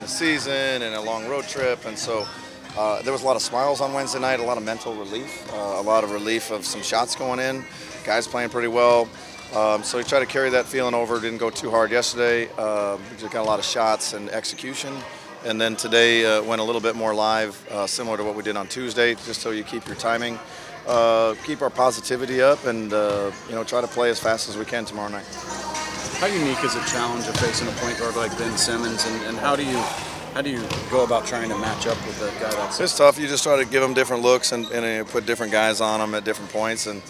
The season and a long road trip, and so there was a lot of smiles on Wednesday night, a lot of mental relief, a lot of relief of some shots going in, guys playing pretty well. So we tried to carry that feeling over. Didn't go too hard yesterday. We just got a lot of shots and execution. And then today went a little bit more live, similar to what we did on Tuesday, just so you keep your timing, keep our positivity up, and try to play as fast as we can tomorrow night. How unique is a challenge of facing a point guard like Ben Simmons, and how do you go about trying to match up with a guy that's? It's tough. You just try to give them different looks and put different guys on them at different points, and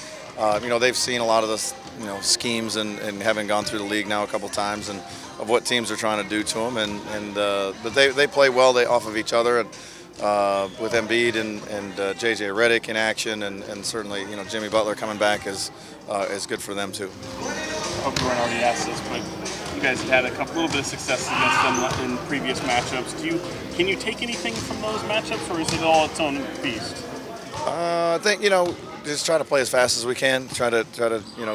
they've seen a lot of the schemes and having gone through the league now a couple times and of what teams are trying to do to them, but they play well off of each other. With Embiid and J.J. Redick in action, and certainly Jimmy Butler coming back is good for them too. I hope everyone already asked this, but you guys have had a little bit of success against them in previous matchups. Can you take anything from those matchups, or is it all its own beast? I think just try to play as fast as we can. Try to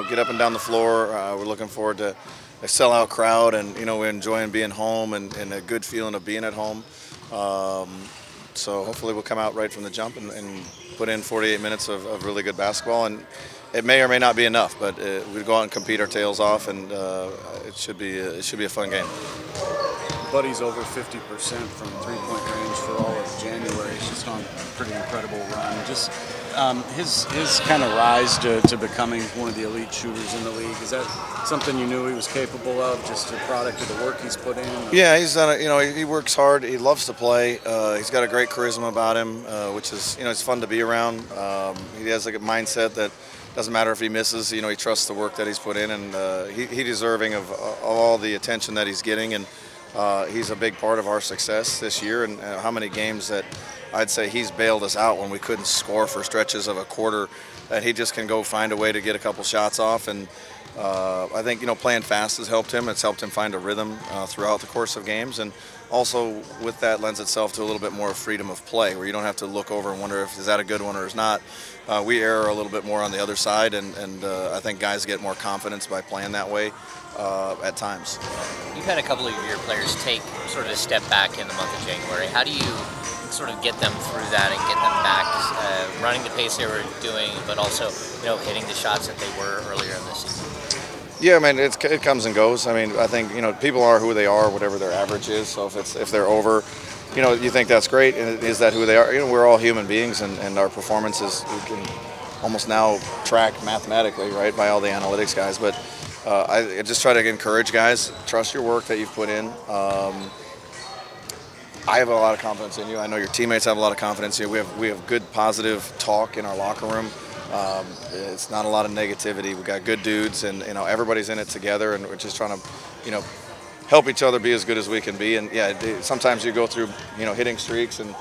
get up and down the floor. We're looking forward to a sellout crowd, and we're enjoying being home and a good feeling of being at home. So hopefully we'll come out right from the jump and put in 48 minutes of really good basketball, and it may or may not be enough, but we go out and compete our tails off, and it should be a fun game. Buddy's over 50% from three-point range for all of January. He's just on a pretty incredible run. Just his kind of rise to becoming one of the elite shooters in the league, is that something you knew he was capable of, just a product of the work he's put in? Yeah, he's done it. He works hard. He loves to play. He's got a great charisma about him, which is it's fun to be around. He has like a mindset that doesn't matter if he misses. He trusts the work that he's put in, and he's deserving of all the attention that he's getting, and he's a big part of our success this year. And how many games that I'd say he's bailed us out when we couldn't score for stretches of a quarter, that he just can go find a way to get a couple shots off. And I think playing fast has helped him. It's helped him find a rhythm throughout the course of games, and also with that lends itself to a little bit more freedom of play, where you don't have to look over and wonder if is that a good one or is not. We err a little bit more on the other side, and I think guys get more confidence by playing that way at times. You've had a couple of your players take sort of a step back in the month of January. How do you sort of get them through that and get them back running the pace they were doing, but also hitting the shots that they were earlier in the season? Yeah, I mean it comes and goes. I mean I think people are who they are, whatever their average is. So if they're over, you think that's great, and is that who they are? We're all human beings, and our performances we can almost now track mathematically, right, by all the analytics guys. But I just try to encourage guys, trust your work that you've put in. I have a lot of confidence in you. I know your teammates have a lot of confidence in you. We have good, positive talk in our locker room. It's not a lot of negativity. We got good dudes, and everybody's in it together, and we're just trying to, help each other be as good as we can be. And yeah, sometimes you go through, hitting streaks and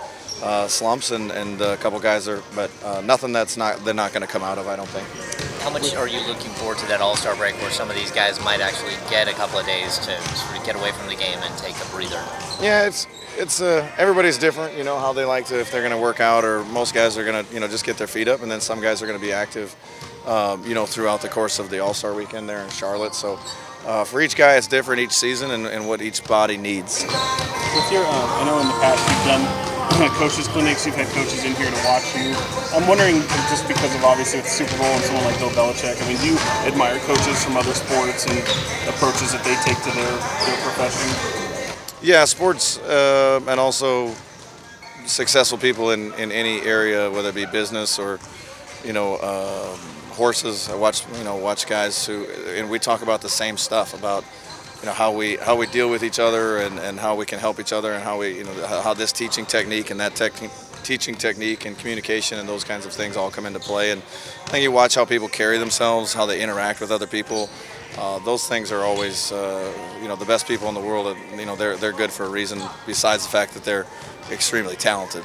slumps, and a couple guys are, but nothing they're not going to come out of, I don't think. How much are you looking forward to that All-Star break, where some of these guys might actually get a couple of days to sort of get away from the game and take a breather? Yeah, it's everybody's different, how they like to, if they're going to work out, or most guys are going to, just get their feet up, and then some guys are going to be active, throughout the course of the All-Star weekend there in Charlotte. So for each guy, it's different each season, and what each body needs. With your, I know in the past you've done coaches clinics, you've had coaches in here to watch you. I'm wondering, just because of obviously with the Super Bowl and someone like Bill Belichick, I mean, do you admire coaches from other sports and approaches that they take to their profession? Yeah, sports and also successful people in any area, whether it be business or horses. I watch guys who, and we talk about the same stuff about how we deal with each other, and how we can help each other, and how we how this teaching technique and that teaching technique and communication and those kinds of things all come into play. And I think you watch how people carry themselves, how they interact with other people. Those things are always the best people in the world. They're good for a reason, besides the fact that they're extremely talented.